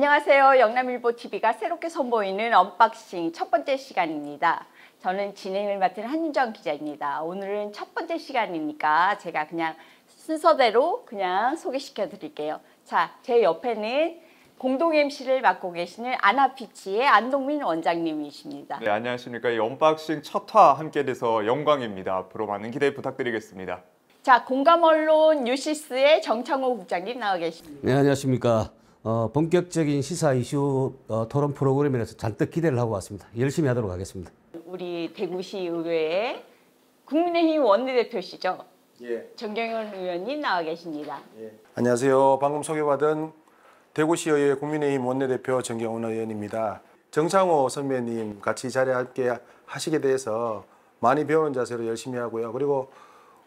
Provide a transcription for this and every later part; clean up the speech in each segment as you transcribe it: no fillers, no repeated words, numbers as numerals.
안녕하세요. 영남일보TV가 새롭게 선보이는 언박싱 첫 번째 시간입니다. 저는 진행을 맡은 한윤정 기자입니다. 오늘은 첫 번째 시간이니까 제가 그냥 순서대로 그냥 소개시켜 드릴게요. 자, 제 옆에는 공동 MC를 맡고 계시는 아나피치의 안동민 원장님이십니다. 네, 안녕하십니까. 이 언박싱 첫 화 함께 돼서 영광입니다. 앞으로 많은 기대 부탁드리겠습니다. 자, 공감언론 뉴시스의 정창호 국장님 나와 계십니다. 네, 안녕하십니까. 본격적인 시사 이슈 토론 프로그램이라서 잔뜩 기대를 하고 왔습니다. 열심히 하도록 하겠습니다. 우리 대구시 의회의 국민의힘 원내대표시죠? 예. 정경현 의원님 나와 계십니다. 예. 안녕하세요. 방금 소개받은 대구시의회 국민의힘 원내대표 정경훈 의원입니다. 정창호 선배님 같이 자리에 함께 하시게 돼서 많이 배우는 자세로 열심히 하고요. 그리고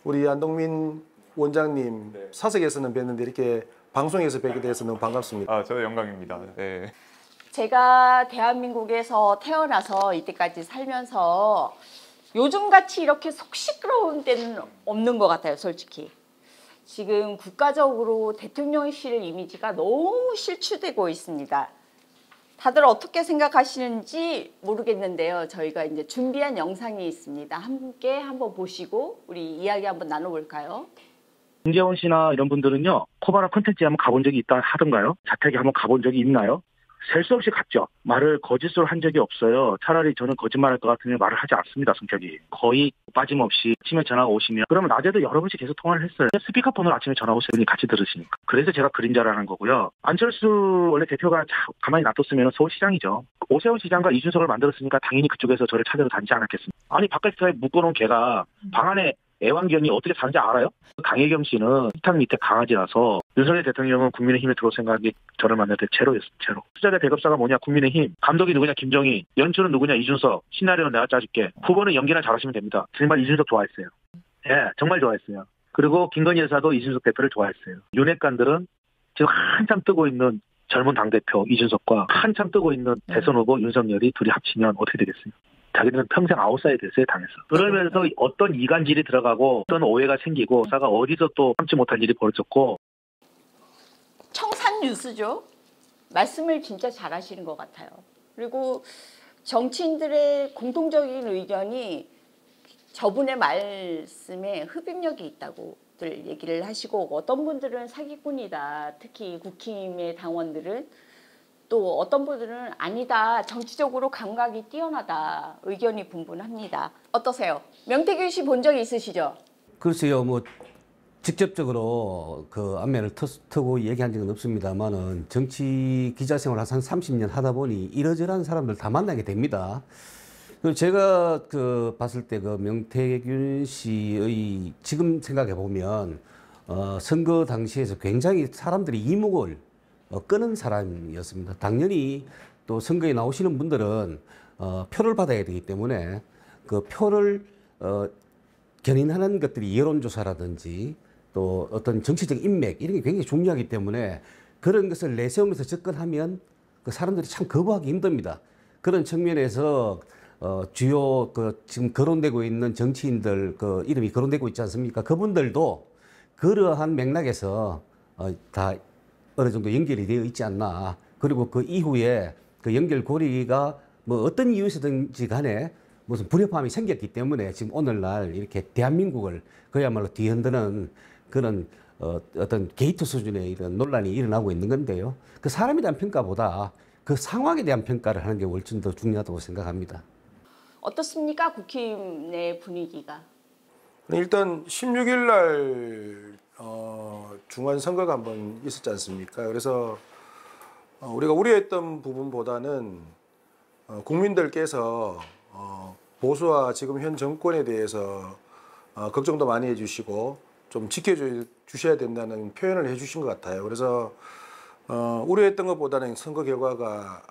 우리 안동민 원장님 사석에서는 뵀는데 이렇게 방송에서 뵙게 돼서 너무 반갑습니다. 저도 영광입니다. 네. 제가 대한민국에서 태어나서 이때까지 살면서 요즘같이 이렇게 속 시끄러운 때는 없는 것 같아요, 솔직히. 지금 국가적으로 대통령실 이미지가 너무 실추되고 있습니다. 다들 어떻게 생각하시는지 모르겠는데요. 저희가 이제 준비한 영상이 있습니다. 함께 한번 보시고 우리 이야기 한번 나눠볼까요? 김재원 씨나 이런 분들은요, 코바나 콘텐츠에 한번 가본 적이 있다 하던가요? 자택에 한번 가본 적이 있나요? 셀 수 없이 갔죠. 말을 거짓으로 한 적이 없어요. 차라리 저는 거짓말할 것 같으면 말을 하지 않습니다, 성격이. 거의 빠짐없이 아침에 전화가 오시면, 그러면 낮에도 여러 번씩 계속 통화를 했어요. 스피커폰으로 아침에 전화 오시더니 같이 들으시니까. 그래서 제가 그림자라는 거고요. 안철수 원래 대표가 가만히 놔뒀으면 서울시장이죠. 오세훈 시장과 이준석을 만들었으니까 당연히 그쪽에서 저를 찾아서 다니지 않았겠습니까? 아니, 바깥에 묶어놓은 개가 방 안에 애완견이 어떻게 사는지 알아요? 강혜경 씨는 식탁 밑에 강아지라서 윤석열 대통령은 국민의힘에 들어올 생각이 저를 만날 때 제로였어요. 제로. 투자자 대급사가 뭐냐? 국민의힘. 감독이 누구냐? 김정희. 연출은 누구냐? 이준석. 시나리오는 내가 짜줄게. 후보는 연기나 잘하시면 됩니다. 정말 이준석 좋아했어요. 예, 정말 좋아했어요. 그리고 김건희 여사도 이준석 대표를 좋아했어요. 윤핵관들은 지금 한참 뜨고 있는 젊은 당대표 이준석과 한참 뜨고 있는 대선 후보 윤석열이 둘이 합치면 어떻게 되겠어요? 자기들은 평생 아웃사이드였어요, 당에서. 그러면서 어떤 이간질이 들어가고 어떤 오해가 생기고 사가 어디서 또 참지 못할 일이 벌어졌고. 청산 뉴스죠. 말씀을 진짜 잘하시는 것 같아요. 그리고 정치인들의 공통적인 의견이 저분의 말씀에 흡입력이 있다고들 얘기를 하시고, 어떤 분들은 사기꾼이다. 특히 국힘의 당원들은 또 어떤 분들은 아니다, 정치적으로 감각이 뛰어나다, 의견이 분분합니다. 어떠세요? 명태균 씨 본 적이 있으시죠? 글쎄요, 뭐 직접적으로 그 안면을 트고 얘기한 적은 없습니다만은 정치 기자 생활 한 30년 하다 보니 이러저러한 사람들 다 만나게 됩니다. 그리고 제가 봤을 때 그 명태균 씨의 지금 생각해 보면 선거 당시에서 굉장히 사람들이 이목을 끄는 사람이었습니다. 당연히 또 선거에 나오시는 분들은 표를 받아야 되기 때문에 그 표를 견인하는 것들이 여론조사라든지 또 어떤 정치적 인맥 이런 게 굉장히 중요하기 때문에 그런 것을 내세우면서 접근하면 그 사람들이 참 거부하기 힘듭니다. 그런 측면에서 주요 지금 거론되고 있는 정치인들 이름이 거론되고 있지 않습니까? 그분들도 그러한 맥락에서 다 어느 정도 연결이 되어 있지 않나. 그리고 그 이후에 그 연결고리가 뭐 어떤 이유에서든지 간에 무슨 불협화음이 생겼기 때문에 지금 오늘날 이렇게 대한민국을 그야말로 뒤흔드는 그런 어떤 게이트 수준의 이런 논란이 일어나고 있는 건데요. 그 사람에 대한 평가보다 그 상황에 대한 평가를 하는 게 훨씬 더 중요하다고 생각합니다. 어떻습니까? 국힘 내 분위기가. 일단 16일 날 중간선거가 한번 있었지 않습니까? 그래서 우리가 우려했던 부분보다는 국민들께서 보수와 지금 현 정권에 대해서 걱정도 많이 해주시고 좀 지켜주셔야 된다는 표현을 해주신 것 같아요. 그래서 우려했던 것보다는 선거 결과가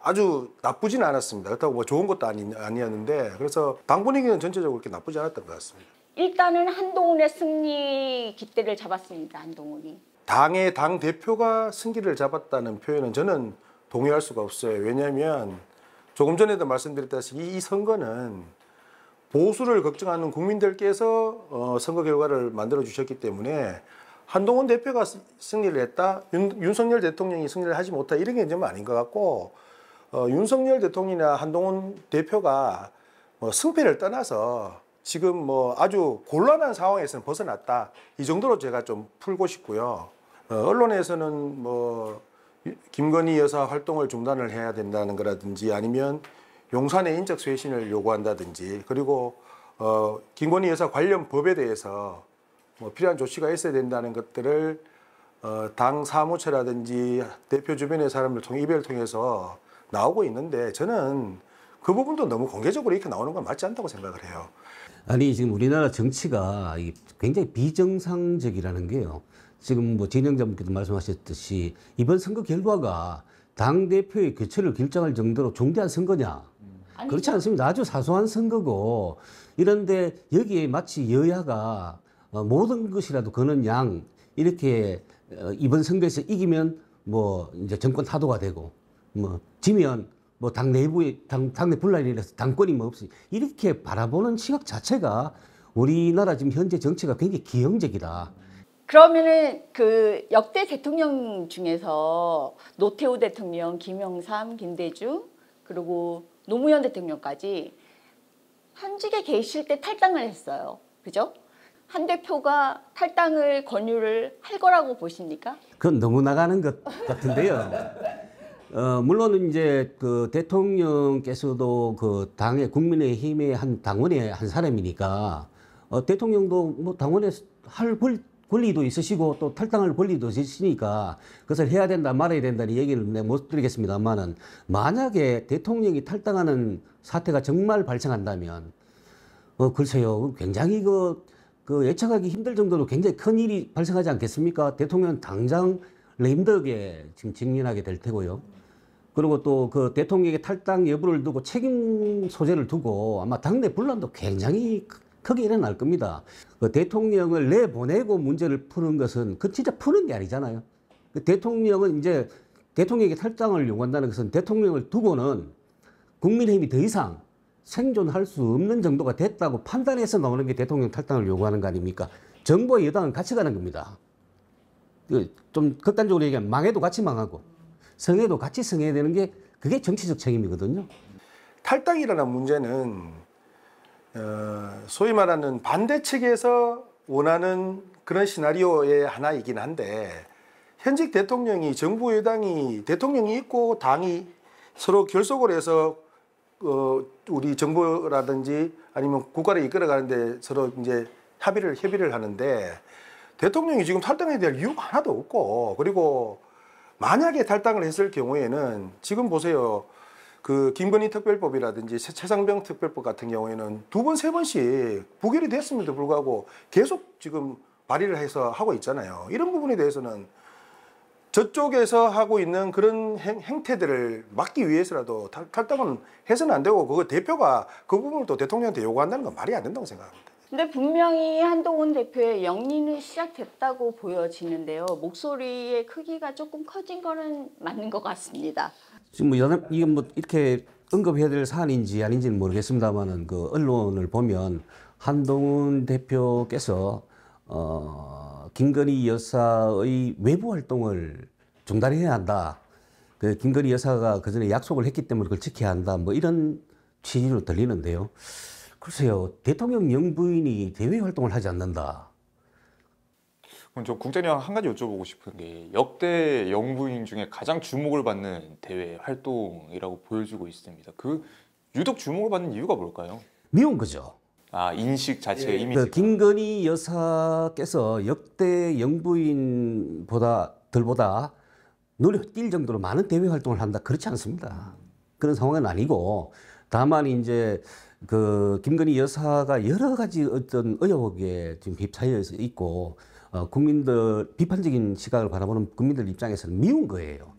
아주 나쁘진 않았습니다. 그렇다고 뭐 좋은 것도 아니었는데, 그래서 당 분위기는 전체적으로 그렇게 나쁘지 않았던 것 같습니다. 일단은 한동훈의 승리 기대를 잡았습니다. 한동훈이. 당의 당 대표가 승기를 잡았다는 표현은 저는 동의할 수가 없어요. 왜냐하면 조금 전에도 말씀드렸다시피 이 선거는 보수를 걱정하는 국민들께서 선거 결과를 만들어 주셨기 때문에 한동훈 대표가 승리를 했다, 윤석열 대통령이 승리를 하지 못했다 이런 게 좀 아닌 것 같고 윤석열 대통령이나 한동훈 대표가 뭐 승패를 떠나서 지금 뭐 아주 곤란한 상황에서는 벗어났다 이 정도로 제가 좀 풀고 싶고요. 언론에서는 뭐 김건희 여사 활동을 중단을 해야 된다는 거라든지 아니면 용산의 인적 쇄신을 요구한다든지 그리고 김건희 여사 관련 법에 대해서 뭐 필요한 조치가 있어야 된다는 것들을 당 사무처라든지 대표 주변의 사람들 통해 입을 통해서 나오고 있는데 저는 그 부분도 너무 공개적으로 이렇게 나오는 건 맞지 않다고 생각을 해요. 아니 지금 우리나라 정치가 굉장히 비정상적이라는 게요. 지금 뭐 진행자분께도 말씀하셨듯이 이번 선거 결과가 당 대표의 교체를 결정할 정도로 중대한 선거냐? 아니죠. 그렇지 않습니다. 아주 사소한 선거고 이런데 여기에 마치 여야가 모든 것이라도 거는 양 이렇게 이번 선거에서 이기면 뭐 이제 정권 타도가 되고 뭐 지면 뭐 당 내부에 당내 분란이 일어나서 당권이 뭐 없이 이렇게 바라보는 시각 자체가 우리나라 지금 현재 정치가 굉장히 기형적이다. 그러면은 그 역대 대통령 중에서 노태우 대통령, 김영삼, 김대중 그리고 노무현 대통령까지 현직에 계실 때 탈당을 했어요. 그죠? 한 대표가 탈당을 권유를 할 거라고 보십니까? 그건 너무 나가는 것 같은데요. 물론 이제 그 대통령께서도 그 당의 국민의힘의 한 당원의 한 사람이니까 대통령도 뭐 당원에 할 권리도 있으시고 또 탈당할 권리도 있으시니까 그것을 해야 된다 말아야 된다는 얘기를 내가 못 드리겠습니다만은 만약에 대통령이 탈당하는 사태가 정말 발생한다면 글쎄요 굉장히 그 예측하기 힘들 정도로 굉장히 큰 일이 발생하지 않겠습니까? 대통령은 당장 레임덕에 지금 직면하게 될 테고요. 그리고 또 그 대통령의 탈당 여부를 두고 책임 소재를 두고 아마 당내 분란도 굉장히 크게 일어날 겁니다. 그 대통령을 내보내고 문제를 푸는 것은 그 진짜 푸는 게 아니잖아요. 그 대통령은 이제 대통령의 탈당을 요구한다는 것은 대통령을 두고는 국민의힘이 더 이상 생존할 수 없는 정도가 됐다고 판단해서 나오는 게 대통령 탈당을 요구하는 거 아닙니까? 정부와 여당은 같이 가는 겁니다. 좀 극단적으로 얘기하면 망해도 같이 망하고 성해도 같이 성해야 되는 게 그게 정치적 책임이거든요. 탈당이라는 문제는 소위 말하는 반대 측에서 원하는 그런 시나리오의 하나이긴 한데 현직 대통령이 정부 여당이 대통령이 있고 당이 서로 결속을 해서 우리 정부라든지 아니면 국가를 이끌어가는데 서로 이제 협의를 하는데 대통령이 지금 탈당에 대한 이유가 하나도 없고 그리고 만약에 탈당을 했을 경우에는 지금 보세요. 그 김건희 특별법이라든지 최상병 특별법 같은 경우에는 2번, 3번씩 부결이 됐음에도 불구하고 계속 지금 발의를 해서 하고 있잖아요. 이런 부분에 대해서는 저쪽에서 하고 있는 그런 행태들을 막기 위해서라도 탈당은 해서는 안 되고 그거 대표가 그 부분을 또 대통령한테 요구한다는 건 말이 안 된다고 생각합니다. 근데 분명히 한동훈 대표의 영리는 시작됐다고 보여지는데요. 목소리의 크기가 조금 커진 거는 맞는 것 같습니다. 지금 이게 뭐 이렇게 언급해야 될 사안인지 아닌지는 모르겠습니다만은 그 언론을 보면 한동훈 대표께서 김건희 여사의 외부 활동을 중단해야 한다. 그 김건희 여사가 그 전에 약속을 했기 때문에 그걸 지켜야 한다. 뭐 이런 취지로 들리는데요. 글쎄요, 대통령 영부인이 대외 활동을 하지 않는다. 그럼 저 국장님 한 가지 여쭤보고 싶은 게 역대 영부인 중에 가장 주목을 받는 대외 활동이라고 보여지고 있습니다. 그 유독 주목을 받는 이유가 뭘까요? 미운 거죠. 아, 인식 자체의 이미지. 그 김건희 여사께서 역대 영부인보다 눈에 띌 정도로 많은 대외 활동을 한다. 그렇지 않습니다. 그런 상황은 아니고 다만 이제 그 김건희 여사가 여러 가지 어떤 의혹에 지금 휩싸여 있고 국민들 비판적인 시각을 바라보는 국민들 입장에서는 미운 거예요.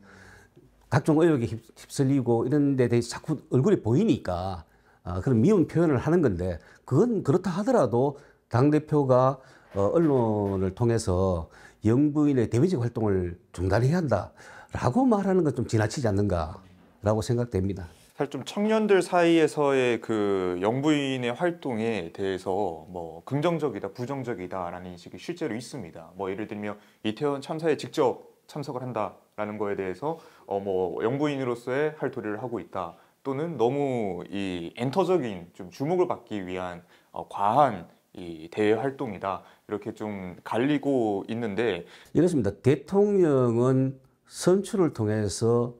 각종 의혹에 휩쓸리고 이런 데 대해서 자꾸 얼굴이 보이니까 그런 미운 표현을 하는 건데 그건 그렇다 하더라도 당대표가 언론을 통해서 영부인의 대외적 활동을 중단해야 한다라고 말하는 건 좀 지나치지 않는가라고 생각됩니다. 사실 좀 청년들 사이에서의 그 영부인의 활동에 대해서 뭐 긍정적이다, 부정적이다라는 인식이 실제로 있습니다. 뭐 예를 들면 이태원 참사에 직접 참석을 한다라는 거에 대해서 뭐 영부인으로서의 할 도리를 하고 있다. 또는 너무 이 엔터적인 좀 주목을 받기 위한 과한 이 대외 활동이다. 이렇게 좀 갈리고 있는데 이렇습니다. 대통령은 선출을 통해서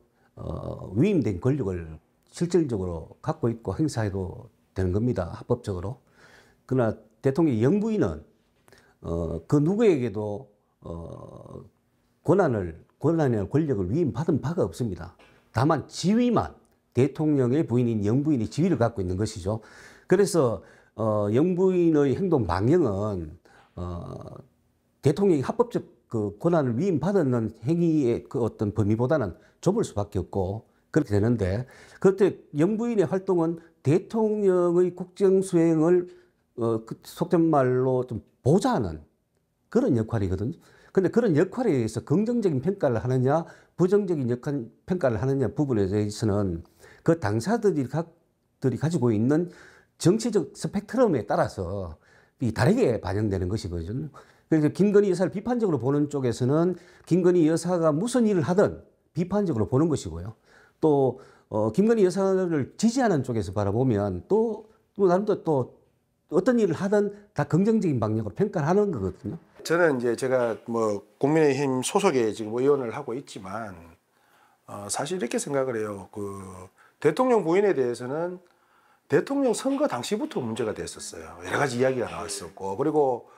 위임된 권력을 실질적으로 갖고 있고 행사해도 되는 겁니다. 합법적으로. 그러나 대통령 영부인은 그 누구에게도 권한이나 권력을 위임받은 바가 없습니다. 다만 지위만 대통령의 부인인 영부인이 지위를 갖고 있는 것이죠. 그래서 영부인의 행동 방향은 대통령이 합법적 그 권한을 위임받는 행위의 그 어떤 범위보다는 좁을 수밖에 없고 그렇게 되는데 그때 영부인의 활동은 대통령의 국정수행을 속된 말로 좀 보좌하는 그런 역할이거든요. 근데 그런 역할에 의해서 긍정적인 평가를 하느냐 부정적인 평가를 하느냐 부분에 대해서는 그 당사들이 가지고 있는 정치적 스펙트럼에 따라서 다르게 반영되는 것이거든요. 그래서 김건희 여사를 비판적으로 보는 쪽에서는 김건희 여사가 무슨 일을 하든 비판적으로 보는 것이고요. 또 김건희 여사를 지지하는 쪽에서 바라보면 또 나름대로 또 어떤 일을 하든 다 긍정적인 방향으로 평가를 하는 거거든요. 저는 이제 제가 뭐 국민의힘 소속에 지금 의원을 하고 있지만 사실 이렇게 생각을 해요. 그 대통령 부인에 대해서는 대통령 선거 당시부터 문제가 됐었어요. 여러 가지 이야기가 나왔었고 그리고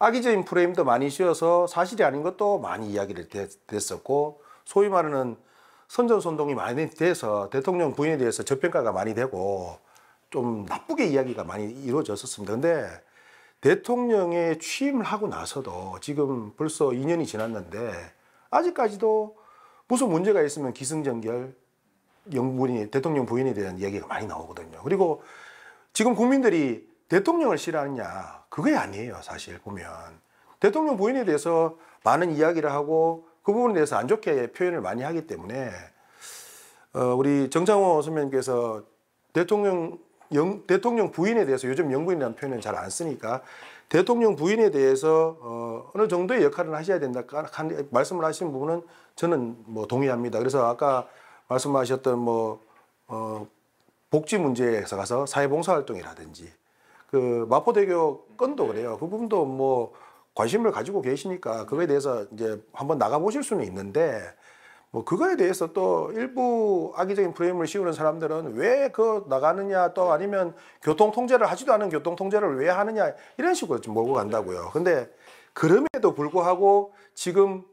악의적인 프레임도 많이 씌워서 사실이 아닌 것도 많이 이야기를 됐었고 소위 말하는 선전선동이 많이 돼서 대통령 부인에 대해서 저평가가 많이 되고 좀 나쁘게 이야기가 많이 이루어졌었습니다. 근데 대통령에 취임을 하고 나서도 지금 벌써 2년이 지났는데 아직까지도 무슨 문제가 있으면 기승전결 대통령 부인에 대한 이야기가 많이 나오거든요. 그리고 지금 국민들이 대통령을 싫어하느냐 그게 아니에요. 사실 보면 대통령 부인에 대해서 많은 이야기를 하고 그 부분에 대해서 안 좋게 표현을 많이 하기 때문에 우리 정창호 선배님께서 대통령 부인에 대해서 요즘 영부인이라는 표현을 잘 안 쓰니까 대통령 부인에 대해서 어느 정도의 역할을 하셔야 된다 말씀을 하시는 부분은 저는 뭐 동의합니다. 그래서 아까 말씀하셨던 뭐 복지 문제에서 가서 사회봉사활동이라든지 그 마포대교 건도 그래요. 그 부분도 뭐 관심을 가지고 계시니까 그거에 대해서 이제 한번 나가 보실 수는 있는데 뭐 그거에 대해서 또 일부 악의적인 프레임을 씌우는 사람들은 왜 그 나가느냐 또 아니면 교통 통제를 하지도 않은 교통 통제를 왜 하느냐 이런 식으로 좀 몰고 간다고요. 근데 그럼에도 불구하고 지금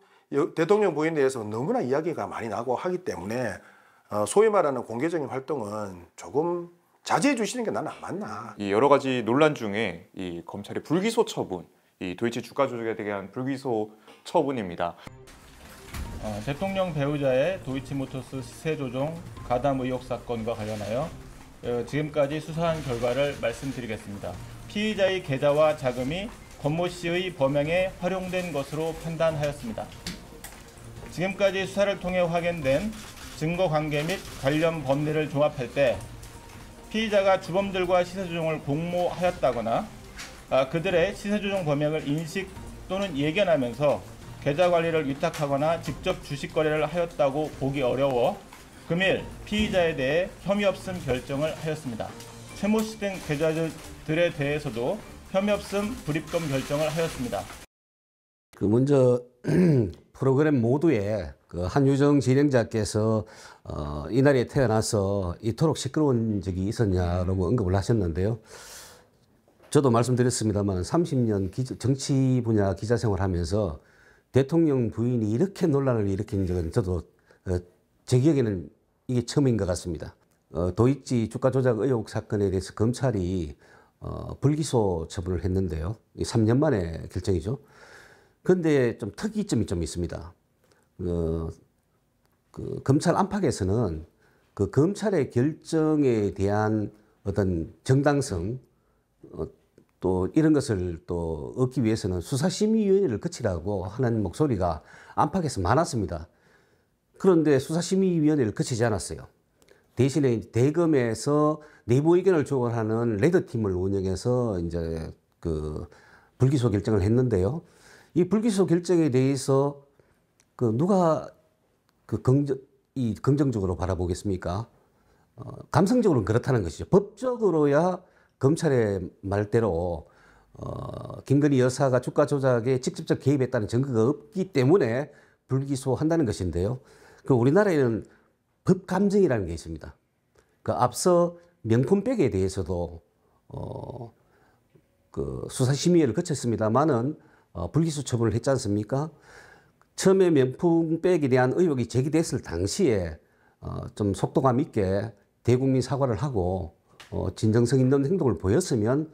대통령 부인에 대해서 너무나 이야기가 많이 나고 하기 때문에 소위 말하는 공개적인 활동은 조금 자제해 주시는 게 나는 안 맞나. 이 여러 가지 논란 중에 이 검찰의 불기소 처분, 이 도이치 주가 조작에 대한 불기소 처분입니다. 대통령 배우자의 도이치모터스 시세 조종 가담 의혹 사건과 관련하여 지금까지 수사한 결과를 말씀드리겠습니다. 피의자의 계좌와 자금이 권모 씨의 범행에 활용된 것으로 판단하였습니다. 지금까지 수사를 통해 확인된 증거 관계 및 관련 법리를 종합할 때 피의자가 주범들과 시세 조종을 공모하였다거나 그들의 시세 조종 범행을 인식 또는 예견하면서 계좌 관리를 위탁하거나 직접 주식 거래를 하였다고 보기 어려워 금일 피의자에 대해 혐의 없음 결정을 하였습니다. 최모 씨 등 계좌들에 대해서도 혐의 없음 불입금 결정을 하였습니다. 그 먼저 프로그램 모두에 그 한유정 진행자께서 이날에 태어나서 이토록 시끄러운 적이 있었냐라고 언급을 하셨는데요. 저도 말씀드렸습니다만 30년 정치 분야 기자 생활하면서 대통령 부인이 이렇게 논란을 일으킨 적은 저도 제 기억에는 이게 처음인 것 같습니다. 도이치 주가 조작 의혹 사건에 대해서 검찰이 불기소 처분을 했는데요. 3년 만에 결정이죠. 그런데 좀 특이점이 좀 있습니다. 그 검찰 안팎에서는 그 검찰의 결정에 대한 어떤 정당성 또 이런 것을 또 얻기 위해서는 수사심의위원회를 거치라고 하는 목소리가 안팎에서 많았습니다. 그런데 수사심의위원회를 거치지 않았어요. 대신에 대검에서 내부 의견을 조율하는 레드팀을 운영해서 이제 그 불기소 결정을 했는데요. 이 불기소 결정에 대해서 누가 긍정적으로 바라보겠습니까? 감성적으로는 그렇다는 것이죠. 법적으로야 검찰의 말대로 김건희 여사가 주가 조작에 직접적 개입했다는 증거가 없기 때문에 불기소한다는 것인데요. 우리나라에는 법 감정이라는 게 있습니다. 앞서 명품백에 대해서도 수사심의회를 거쳤습니다만은 불기소 처분을 했지 않습니까? 처음에 명품백에 대한 의혹이 제기됐을 당시에 좀 속도감 있게 대국민 사과를 하고 진정성 있는 행동을 보였으면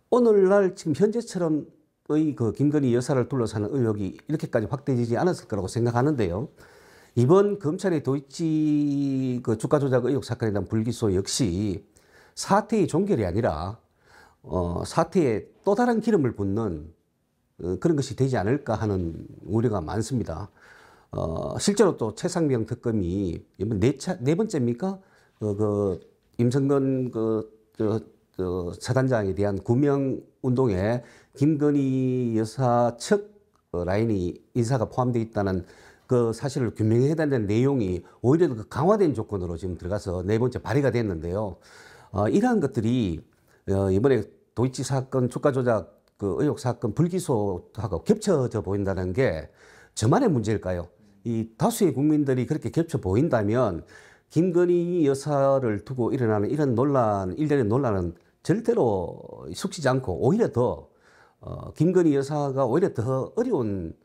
오늘날 지금 현재처럼의 김건희 여사를 둘러싸는 의혹이 이렇게까지 확대되지 않았을 거라고 생각하는데요. 이번 검찰의 도이치 주가 조작 의혹 사건에 대한 불기소 역시 사태의 종결이 아니라 사태에 또 다른 기름을 붓는 그런 것이 되지 않을까 하는 우려가 많습니다. 실제로 또 최상병 특검이 이번 네 번째입니까? 임성근 사단장에 대한 구명 운동에 김건희 여사 측 라인이 인사가 포함되어 있다는 그 사실을 규명해야 된다는 내용이 오히려 더 강화된 조건으로 지금 들어가서 네 번째 발의가 됐는데요. 이러한 것들이 이번에 도이치 사건 주가 조작 의혹 사건 불기소하고 겹쳐져 보인다는 게 저만의 문제일까요? 이 다수의 국민들이 그렇게 겹쳐 보인다면 김건희 여사를 두고 일어나는 이런 일련의 논란은 절대로 숙지지 않고 오히려 더 김건희 여사가 오히려 더 어려운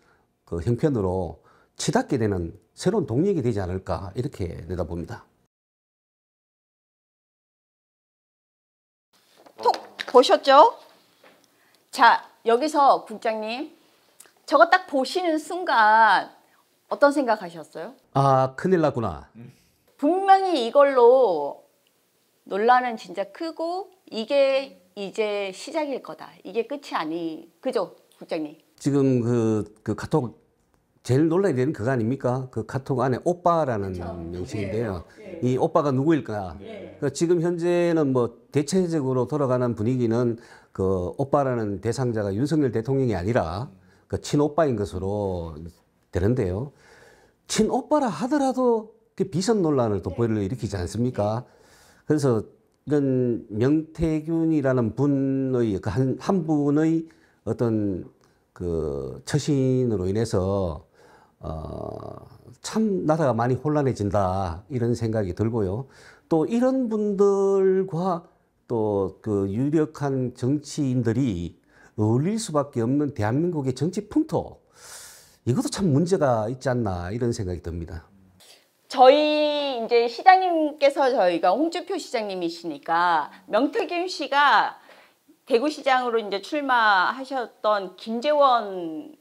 형편으로 치닫게 되는 새로운 동력이 되지 않을까 이렇게 내다봅니다. 톡 보셨죠? 자, 여기서 국장님, 저거 딱 보시는 순간 어떤 생각하셨어요? 아, 큰일 났구나. 분명히 이걸로 논란은 진짜 크고 이게 이제 시작일 거다. 이게 끝이 그죠, 국장님? 지금 그 카톡 제일 논란이 되는 그거 아닙니까? 그 카톡 안에 오빠라는 명칭인데요. 이 오빠가 누구일까? 지금 현재는 뭐 대체적으로 돌아가는 분위기는 그 오빠라는 대상자가 윤석열 대통령이 아니라 그 친오빠인 것으로 되는데요. 친오빠라 하더라도 그 비선 논란을 또 일으키지 않습니까? 그래서 이런 명태균이라는 분의 한 분의 어떤 그 처신으로 인해서 참 나라가 많이 혼란해진다 이런 생각이 들고요. 또 이런 분들과 또 그 유력한 정치인들이 어울릴 수밖에 없는 대한민국의 정치 풍토, 이것도 참 문제가 있지 않나 이런 생각이 듭니다. 저희 이제 시장님께서 저희가 홍준표 시장님이시니까 명태균 씨가 대구시장으로 이제 출마하셨던 김재원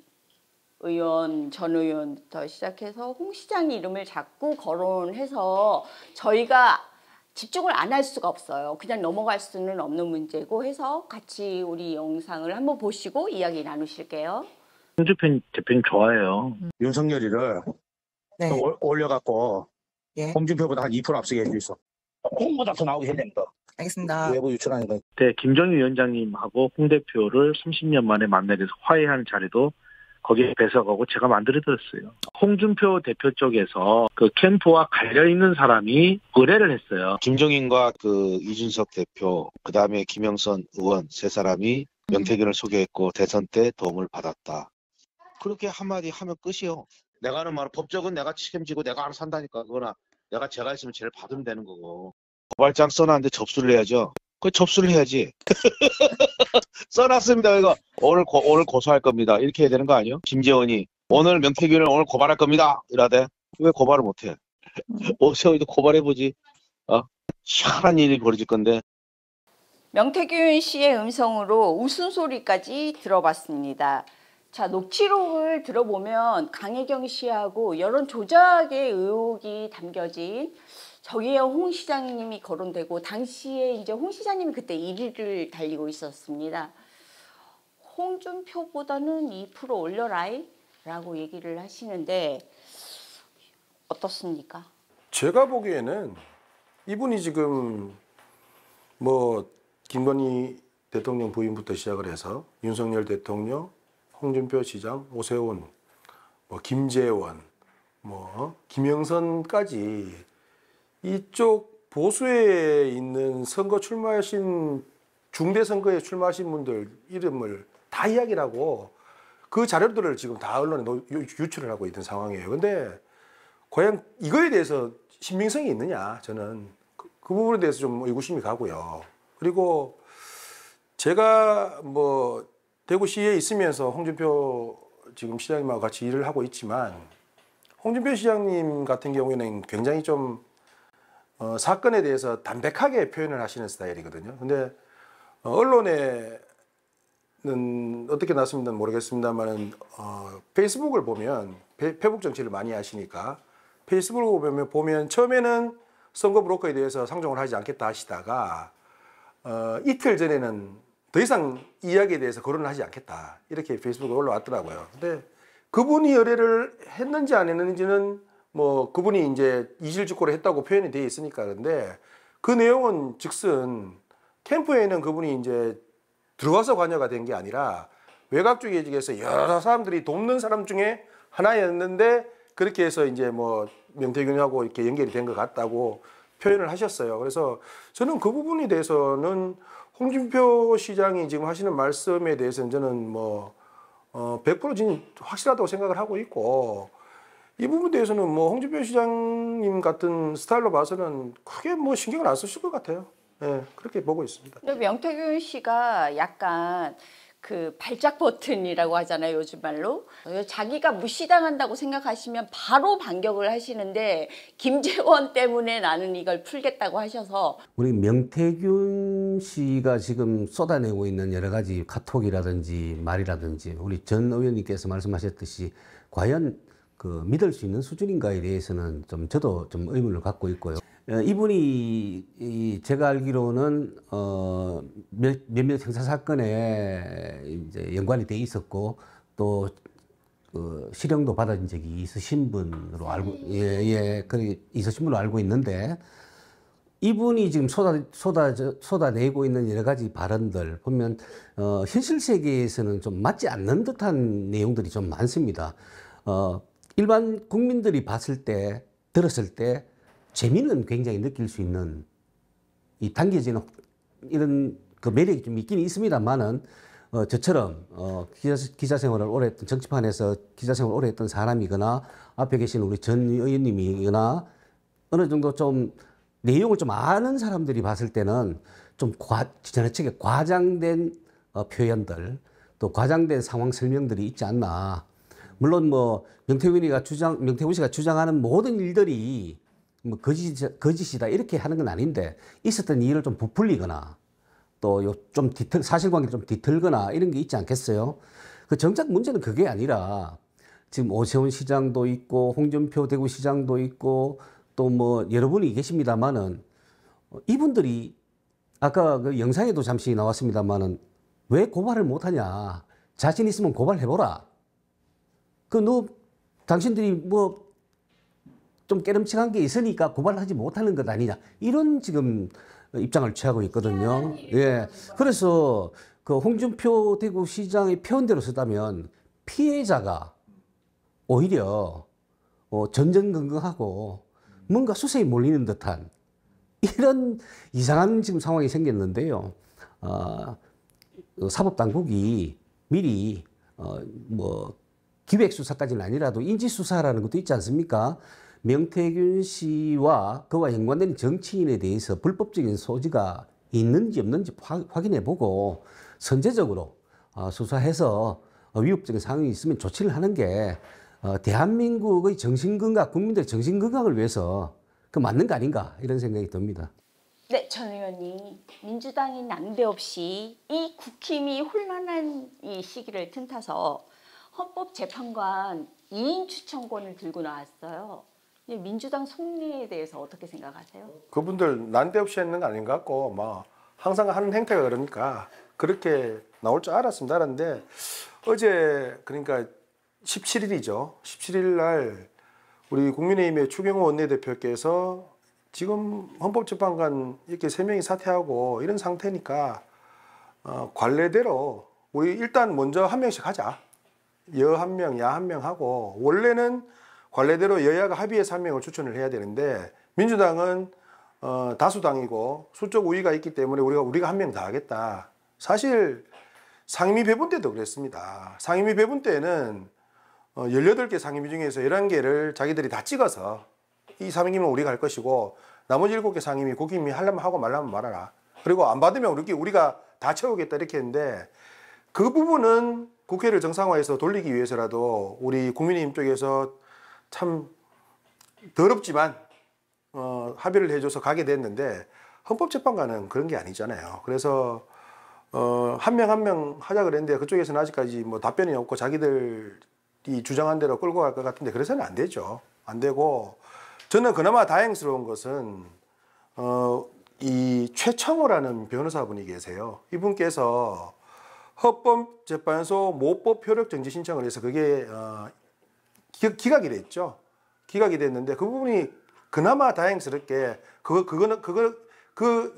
의원, 전 의원부터 시작해서 홍 시장 이름을 자꾸 거론해서 저희가 집중을 안 할 수가 없어요. 그냥 넘어갈 수는 없는 문제고 해서 같이 우리 영상을 한번 보시고 이야기 나누실게요. 홍준표 대표님 좋아해요. 윤석열이를 네. 또 올려갖고 예. 홍준표보다 한 2% 앞서게 해줄 수 있어. 홍보다 더 나오게 해야 됩니다. 알겠습니다. 외부 유출하니까. 그때 김정일 위원장님하고 홍 대표를 30년 만에 만나서 화해하는 자리도 거기에 배석하고 제가 만들어드렸어요. 홍준표 대표 쪽에서 그 캠프와 관련 있는 사람이 의뢰를 했어요. 김종인과 그 이준석 대표, 그 다음에 김영선 의원 세 사람이 명태균을 소개했고 대선 때 도움을 받았다. 그렇게 한마디 하면 끝이요. 내가 하는 말은 법적은 내가 책임지고 내가 알아서 한다니까. 그거나 내가 제가 있으면 제일 받으면 되는 거고. 고발장 써놨는데 접수를 해야죠. 그 접수를 해야지. 써놨습니다. 이거 오늘 고소할 겁니다. 이렇게 해야 되는 거 아니에요? 김재원이 오늘 명태균을 오늘 고발할 겁니다. 이라대. 왜 고발을 못해? 오세호이도 고발해보지. 희한한 일이 벌어질 건데. 명태균 씨의 음성으로 웃음소리까지 들어봤습니다. 자, 녹취록을 들어보면 강혜경 씨하고 여론 조작의 의혹이 담겨진 저기에 홍 시장님이 거론되고 당시에 이제 홍 시장님이 그때 1위를 달리고 있었습니다. 홍준표보다는 2% 올려라이 라고 얘기를 하시는데 어떻습니까? 제가 보기에는 이분이 지금 뭐 김건희 대통령 부인부터 시작을 해서 윤석열 대통령, 홍준표 시장, 오세훈, 뭐 김재원, 뭐 김영선까지 이쪽 보수에 있는 선거 출마하신 중대 선거에 출마하신 분들 이름을 다 이야기를 하고 그 자료들을 지금 다 언론에 유출을 하고 있는 상황이에요. 근데 과연 이거에 대해서 신빙성이 있느냐, 저는 그 부분에 대해서 좀 의구심이 가고요. 그리고 제가 뭐 대구시에 있으면서 홍준표 지금 시장님하고 같이 일을 하고 있지만 홍준표 시장님 같은 경우에는 굉장히 좀 사건에 대해서 담백하게 표현을 하시는 스타일이거든요. 근데 언론에는 어떻게 났습니다는 모르겠습니다만 페이스북을 보면 페북 정치를 많이 하시니까 페이스북을 보면 처음에는 선거 브로커에 대해서 상종을 하지 않겠다 하시다가 이틀 전에는 더 이상 이야기에 대해서 거론을 하지 않겠다 이렇게 페이스북에 올라왔더라고요. 근데 그분이 의뢰를 했는지 안 했는지는 뭐 그분이 이제 이실직고를 했다고 표현이 되어 있으니까. 근데 그 내용은 즉슨 캠프에는 그분이 이제 들어와서 관여가 된 게 아니라 외곽 조직에서 여러 사람들이 돕는 사람 중에 하나였는데 그렇게 해서 이제 뭐 명태균하고 이렇게 연결이 된 것 같다고 표현을 하셨어요. 그래서 저는 그 부분에 대해서는 홍준표 시장이 지금 하시는 말씀에 대해서는 저는 뭐 100% 지금 확실하다고 생각을 하고 있고, 이 부분에 대해서는 뭐 홍준표 시장님 같은 스타일로 봐서는 크게 뭐 신경을 안 쓰실 것 같아요. 예, 그렇게 보고 있습니다. 근데 명태균 씨가 약간 그 발작 버튼이라고 하잖아요, 요즘 말로. 자기가 무시당한다고 생각하시면 바로 반격을 하시는데 김재원 때문에 나는 이걸 풀겠다고 하셔서. 우리 명태균 씨가 지금 쏟아내고 있는 여러 가지 카톡이라든지 말이라든지 우리 전 의원님께서 말씀하셨듯이 과연 그 믿을 수 있는 수준인가에 대해서는 좀 저도 좀 의문을 갖고 있고요. 이분이 제가 알기로는 몇몇 형사 사건에 이제 연관이 돼 있었고 또 그 실형도 받은 적이 있으신 분으로 알고 있으신 분으로 알고 있는데, 이분이 지금 쏟아내고 있는 여러 가지 발언들 보면 현실 세계에서는 좀 맞지 않는 듯한 내용들이 좀 많습니다. 일반 국민들이 봤을 때 들었을 때 재미는 굉장히 느낄 수 있는 이 당겨지는 이런 그 매력이 좀 있긴 있습니다만은 저처럼 기자 생활을 오래 했던, 정치판에서 기자 생활을 오래 했던 사람이거나 앞에 계신 우리 전 의원님이거나 어느 정도 좀 내용을 좀 아는 사람들이 봤을 때는 좀 지나치게 과장된 표현들, 또 과장된 상황 설명들이 있지 않나. 물론 뭐 명태균 씨가 주장하는 모든 일들이 뭐 거짓이다 이렇게 하는 건 아닌데, 있었던 일을 좀 부풀리거나 또 좀 사실관계를 좀 뒤틀거나 이런 게 있지 않겠어요? 그 정작 문제는 그게 아니라 지금 오세훈 시장도 있고 홍준표 대구시장도 있고 또 뭐 여러분이 계십니다만은 이분들이 아까 그 영상에도 잠시 나왔습니다만은 왜 고발을 못하냐? 자신 있으면 고발해보라. 당신들이 뭐 좀 깨름칙한 게 있으니까 고발하지 못하는 것 아니냐, 이런 지금 입장을 취하고 있거든요. 예. 그래서 그 홍준표 대구시장의 표현대로 쓰다면 피해자가 오히려 전전긍긍하고 뭔가 수세에 몰리는 듯한 이런 이상한 지금 상황이 생겼는데요. 사법당국이 미리 뭐 기획수사까지는 아니라도 인지수사라는 것도 있지 않습니까? 명태균 씨와 그와 연관된 정치인에 대해서 불법적인 소지가 있는지 없는지 확인해보고 선제적으로 수사해서 위협적인 상황이 있으면 조치를 하는 게 대한민국의 정신건강, 국민들의 정신건강을 위해서 그 맞는 거 아닌가, 이런 생각이 듭니다. 네, 전 의원님, 민주당이 난데없이 이 국힘이 혼란한 이 시기를 틈타서 헌법재판관 2인 추천권을 들고 나왔어요. 민주당 속내에 대해서 어떻게 생각하세요? 그분들 난데없이 했는 거 아닌 것 같고, 뭐 항상 하는 행태가 그러니까 그렇게 나올 줄 알았습니다. 알았는데 어제 그러니까 17일이죠. 17일 날 우리 국민의힘의 추경호 원내대표께서 지금 헌법재판관 이렇게 3명이 사퇴하고 이런 상태니까 관례대로 우리 일단 먼저 한 명씩 하자. 여 한 명, 야 한 명 하고 원래는 관례대로 여야가 합의해서 한 명을 추천을 해야 되는데 민주당은 다수당이고 수적 우위가 있기 때문에 우리가 한 명 다 하겠다. 사실 상임위 배분 때도 그랬습니다. 상임위 배분 때는 18개 상임위 중에서 11개를 자기들이 다 찍어서 이 상임위는 우리가 할 것이고 나머지 7개 상임위 국힘이 하려면 하고 말라면 말아라. 그리고 안 받으면 우리가 다 채우겠다 이렇게 했는데 그 부분은 국회를 정상화해서 돌리기 위해서라도 우리 국민의힘 쪽에서 참 더럽지만 합의를 해줘서 가게 됐는데 헌법재판관은 그런 게 아니잖아요. 그래서 한 명 한 명 하자 그랬는데 그쪽에서는 아직까지 뭐 답변이 없고 자기들이 주장한 대로 끌고 갈 것 같은데 그래서는 안 되죠. 안 되고 저는 그나마 다행스러운 것은 이 최창호라는 변호사분이 계세요. 이분께서 헌법재판소 모법 효력 정지 신청을 해서 그게 기각이 됐죠. 기각이 됐는데 그 부분이 그나마 다행스럽게 그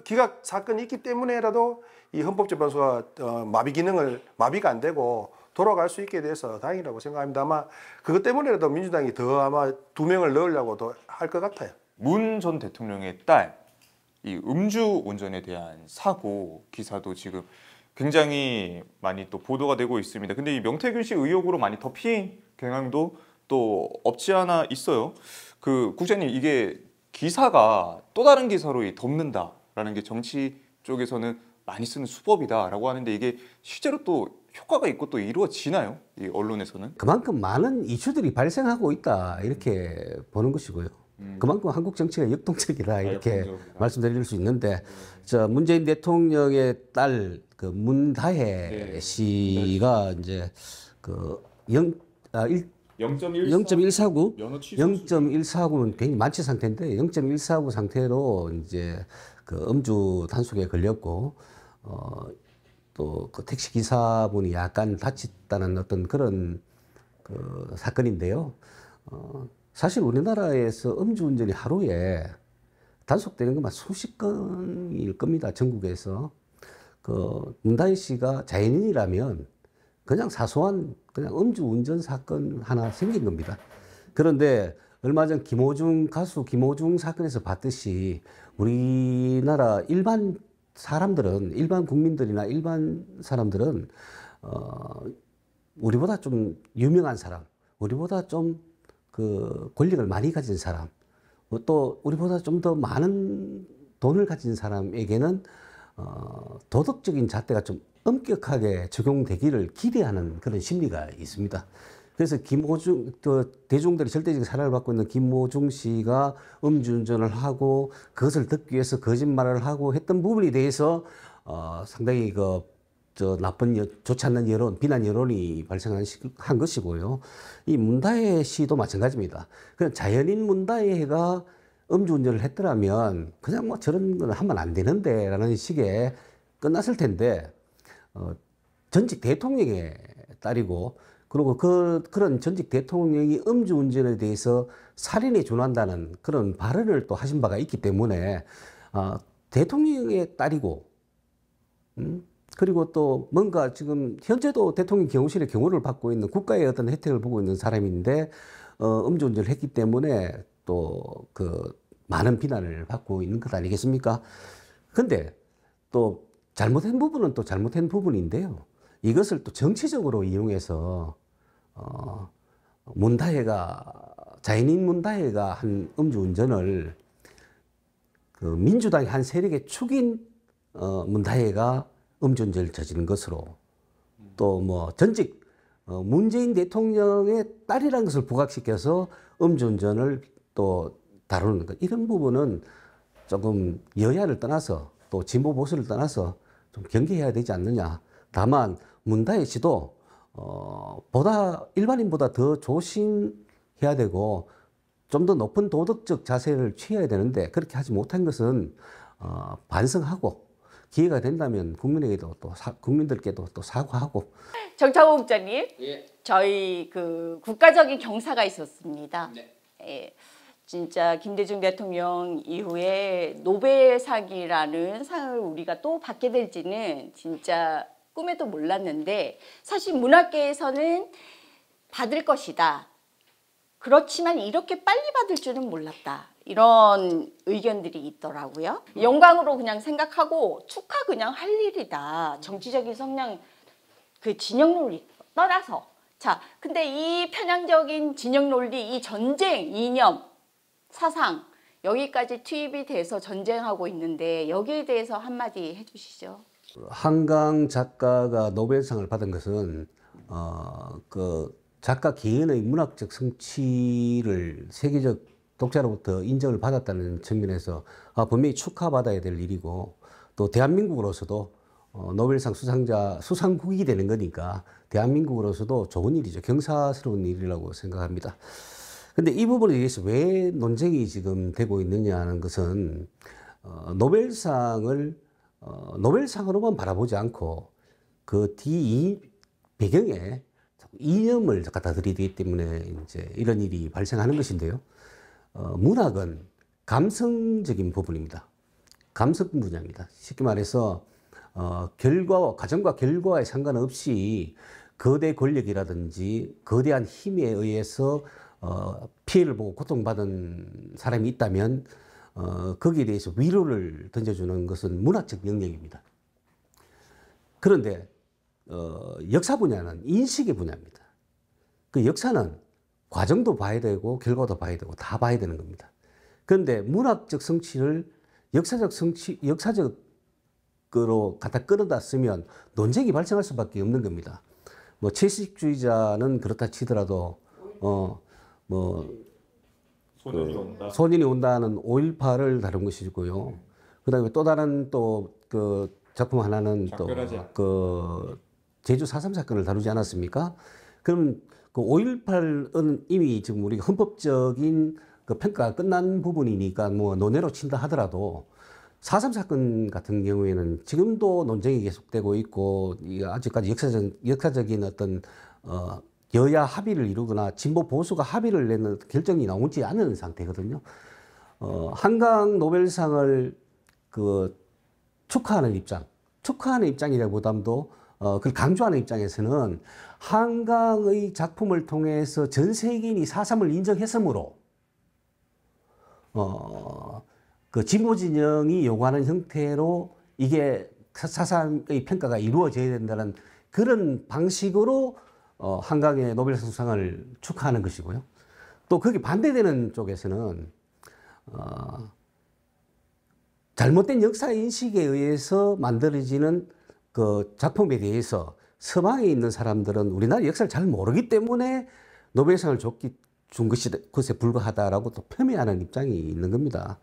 기각 사건이 있기 때문에라도 이 헌법재판소가 마비가 안 되고 돌아갈 수 있게 돼서 다행이라고 생각합니다. 아마 그것 때문에라도 민주당이 더 아마 2명을 넣으려고 더 할 것 같아요. 문 전 대통령의 딸, 이 음주 운전에 대한 사고 기사도 지금 굉장히 많이 또 보도가 되고 있습니다. 근데 이 명태균 씨 의혹으로 많이 덮인 경향도 또 없지 않아 있어요. 그 국장님, 이게 기사가 또 다른 기사로 덮는다라는 게 정치 쪽에서는 많이 쓰는 수법이다라고 하는데 이게 실제로 또 효과가 있고 또 이루어지나요? 이 언론에서는? 그만큼 많은 이슈들이 발생하고 있다 이렇게 보는 것이고요. 그만큼 한국 정치가 역동적이다 이렇게 말씀드릴 수 있는데 저 문재인 대통령의 딸 그 문다혜 씨가 이제 그 0.149 0.149는 굉장히 만취 상태인데 0.149 상태로 이제 그 음주 단속에 걸렸고 또 그 택시 기사분이 약간 다쳤다는 어떤 그런 그 사건인데요. 사실 우리나라에서 음주운전이 하루에 단속되는 것만 수십 건일 겁니다. 전국에서. 그 문다혜 씨가 자연인이라면 그냥 사소한 그냥 음주운전 사건 하나 생긴 겁니다. 그런데 얼마 전 가수 김호중 사건에서 봤듯이 우리나라 일반 국민들이나 일반 사람들은 우리보다 좀 유명한 사람, 우리보다 좀 그 권력을 많이 가진 사람, 또 우리보다 좀 더 많은 돈을 가진 사람에게는 도덕적인 잣대가 좀 엄격하게 적용되기를 기대하는 그런 심리가 있습니다. 그래서 대중들이 절대적인 사랑을 받고 있는 김호중 씨가 음주운전을 하고 그것을 듣기 위해서 거짓말을 하고 했던 부분에 대해서 상당히 좋지 않는 여론, 비난 여론이 발생한 것이고요. 이 문다혜 씨도 마찬가지입니다. 그냥 자연인 문다혜가 음주운전을 했더라면 그냥 뭐 저런 건 하면 안 되는데 라는 식의 끝났을 텐데 전직 대통령의 딸이고 그리고 그런 전직 대통령이 음주운전에 대해서 살인에 준한다는 그런 발언을 또 하신 바가 있기 때문에 대통령의 딸이고 그리고 또 뭔가 지금 현재도 대통령 경호실에 경호를 받고 있는 국가의 어떤 혜택을 보고 있는 사람인데 음주운전을 했기 때문에 또 그 많은 비난을 받고 있는 것 아니겠습니까? 근데 또 잘못된 부분은 또 잘못된 부분인데요. 이것을 또 정치적으로 이용해서 자연인 문다혜가 한 음주운전을 그 민주당의 한 세력의 축인 문다혜가 음주운전을 저지른 것으로 또 뭐 전직 문재인 대통령의 딸이라는 것을 부각시켜서 음주운전을 또 다루는 것, 이런 부분은 조금 여야를 떠나서 또 진보 보수를 떠나서 좀 경계해야 되지 않느냐. 다만 문다혜 씨도 일반인보다 더 조심해야 되고 좀 더 높은 도덕적 자세를 취해야 되는데 그렇게 하지 못한 것은 반성하고 기회가 된다면 국민들께도 또 사과하고. 정창호 국장님, 예. 저희 그 국가적인 경사가 있었습니다. 네. 예. 진짜 김대중 대통령 이후에 노벨상이라는 상을 우리가 또 받게 될지는 진짜 꿈에도 몰랐는데 사실 문학계에서는 받을 것이다. 그렇지만 이렇게 빨리 받을 줄은 몰랐다. 이런 의견들이 있더라고요. 영광으로 그냥 생각하고 축하 그냥 할 일이다. 정치적인 성향 그 진영 논리 떠나서. 자, 근데 이 편향적인 진영 논리, 이 전쟁 이념, 사상 여기까지 투입이 돼서 전쟁하고 있는데 여기에 대해서 한마디 해주시죠. 한강 작가가 노벨상을 받은 것은 그 작가 개인의 문학적 성취를 세계적 독자로부터 인정을 받았다는 측면에서 분명히 축하받아야 될 일이고 또 대한민국으로서도 노벨상 수상국이 되는 거니까 대한민국으로서도 좋은 일이죠. 경사스러운 일이라고 생각합니다. 근데 이 부분에 대해서 왜 논쟁이 지금 되고 있느냐 하는 것은 노벨상을 노벨상으로만 바라보지 않고 그 뒤 배경에 이념을 갖다 들이대기 때문에 이제 이런 일이 발생하는 것인데요. 문학은 감성적인 부분입니다. 감성 분야입니다. 쉽게 말해서 과정과 결과에 상관없이 거대 권력이라든지 거대한 힘에 의해서 피해를 보고 고통받은 사람이 있다면 거기에 대해서 위로를 던져주는 것은 문학적 영역입니다. 그런데 역사 분야는 인식의 분야입니다. 그 역사는 과정도 봐야 되고 결과도 봐야 되고 다 봐야 되는 겁니다. 그런데 문학적 성취를 역사적으로 갖다 끌어다 쓰면 논쟁이 발생할 수밖에 없는 겁니다. 뭐 채식주의자는 그렇다 치더라도 소년이 온다는 5.18을 다룬 것이고요. 그다음에 또 다른 또 그 작품 하나는 또 그 제주 4.3 사건을 다루지 않았습니까? 그럼 그 5.18은 이미 지금 우리가 헌법적인 그 평가가 끝난 부분이니까 뭐 논외로 친다 하더라도 4.3 사건 같은 경우에는 지금도 논쟁이 계속되고 있고 아직까지 역사적인 어떤 여야 합의를 이루거나 진보 보수가 합의를 내는 결정이 나오지 않은 상태거든요. 한강 노벨상을 그 축하하는 입장이라기보다도 그걸 강조하는 입장에서는 한강의 작품을 통해서 전 세계인이 4.3을 인정했으므로 그 진보 진영이 요구하는 형태로 이게 4.3의 평가가 이루어져야 된다는 그런 방식으로 한강의 노벨상 수상을 축하하는 것이고요. 또 거기 반대되는 쪽에서는 잘못된 역사 인식에 의해서 만들어지는 그 작품에 대해서 서방에 있는 사람들은 우리나라 역사를 잘 모르기 때문에 노벨상을 준 것에 불과하다라고 또 폄훼하는 입장이 있는 겁니다.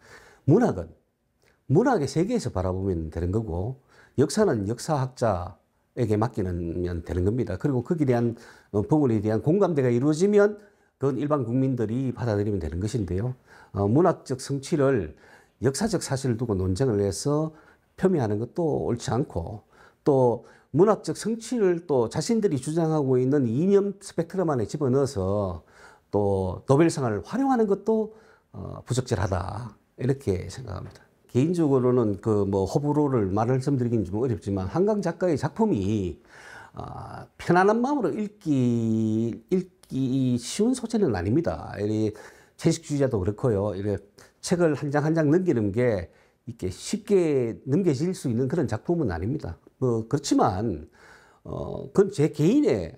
문학의 세계에서 바라보면 되는 거고 역사는 역사학자에게 맡기면 되는 겁니다. 그리고 거기에 대한 부분에 대한 공감대가 이루어지면 그건 일반 국민들이 받아들이면 되는 것인데요. 문학적 성취를 역사적 사실을 두고 논쟁을 해서 폄훼하는 것도 옳지 않고 또 문학적 성취를 또 자신들이 주장하고 있는 이념 스펙트럼 안에 집어넣어서 또 노벨상을 활용하는 것도 부적절하다 이렇게 생각합니다. 개인적으로는 그 뭐 호불호를 말씀드리기는 좀 어렵지만 한강 작가의 작품이 편안한 마음으로 읽기 쉬운 소재는 아닙니다. 채식주의자도 그렇고요. 이렇게 책을 한 장 한 장 넘기는 게 이렇게 쉽게 넘겨질 수 있는 그런 작품은 아닙니다. 그렇지만 그건 제 개인의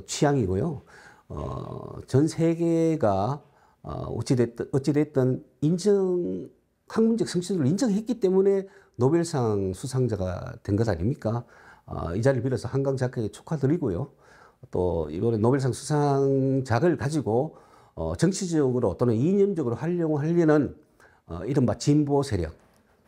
취향이고요. 전 세계가 어찌됐든 학문적 성취를 인정했기 때문에 노벨상 수상자가 된 것 아닙니까? 이 자리를 빌어서 한강 작가에게 축하드리고요. 또 이번에 노벨상 수상작을 가지고 정치적으로 또는 이념적으로 활용하려는 이른바 진보 세력,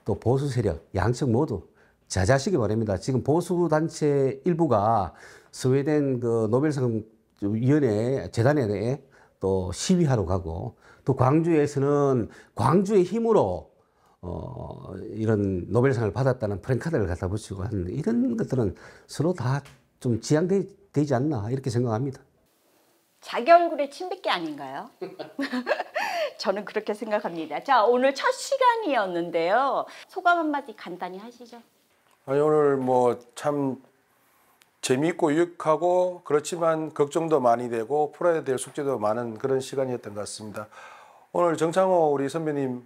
또 보수 세력, 양측 모두 자제하시기 바랍니다. 지금 보수 단체 일부가 스웨덴 그 노벨상 위원회 재단에 또 시위하러 가고 또 광주에서는 광주의 힘으로 이런 노벨상을 받았다는 프랭카드를 갖다 붙이고 하는 이런 것들은 서로 다 좀 지양되지 않나 이렇게 생각합니다. 자기 얼굴에 침 뱉기 아닌가요? 저는 그렇게 생각합니다. 자, 오늘 첫 시간이었는데요. 소감 한마디 간단히 하시죠. 아니, 오늘 뭐 참 재미있고 유익하고 그렇지만 걱정도 많이 되고 풀어야 될 숙제도 많은 그런 시간이었던 것 같습니다. 오늘 정창호 우리 선배님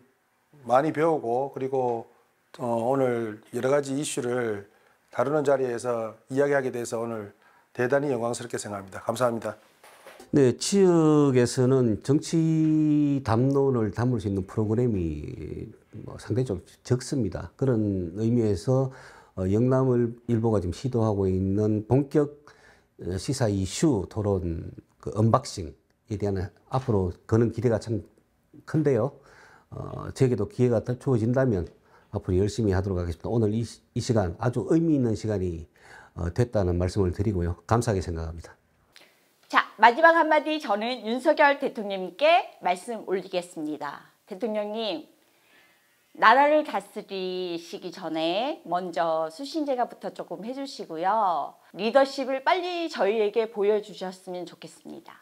많이 배우고 그리고 오늘 여러 가지 이슈를 다루는 자리에서 이야기하게 돼서 오늘 대단히 영광스럽게 생각합니다. 감사합니다. 네, 지역에서는 정치 담론을 담을 수 있는 프로그램이 상당히 좀 적습니다. 그런 의미에서 영남일보가 지금 시도하고 있는 본격 시사 이슈 토론 그 언박싱에 대한 앞으로 거는 기대가 참 큰데요. 저에게도 기회가 더 주어진다면 앞으로 열심히 하도록 하겠습니다. 오늘 이 시간 아주 의미 있는 시간이 됐다는 말씀을 드리고요. 감사하게 생각합니다. 자, 마지막 한마디 저는 윤석열 대통령님께 말씀 올리겠습니다. 대통령님, 나라를 다스리시기 전에 먼저 수신제가부터 조금 해주시고요. 리더십을 빨리 저희에게 보여주셨으면 좋겠습니다.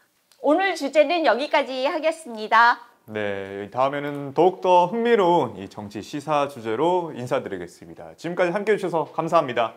오늘 주제는 여기까지 하겠습니다. 네, 다음에는 더욱더 흥미로운 이 정치 시사 주제로 인사드리겠습니다. 지금까지 함께해 주셔서 감사합니다.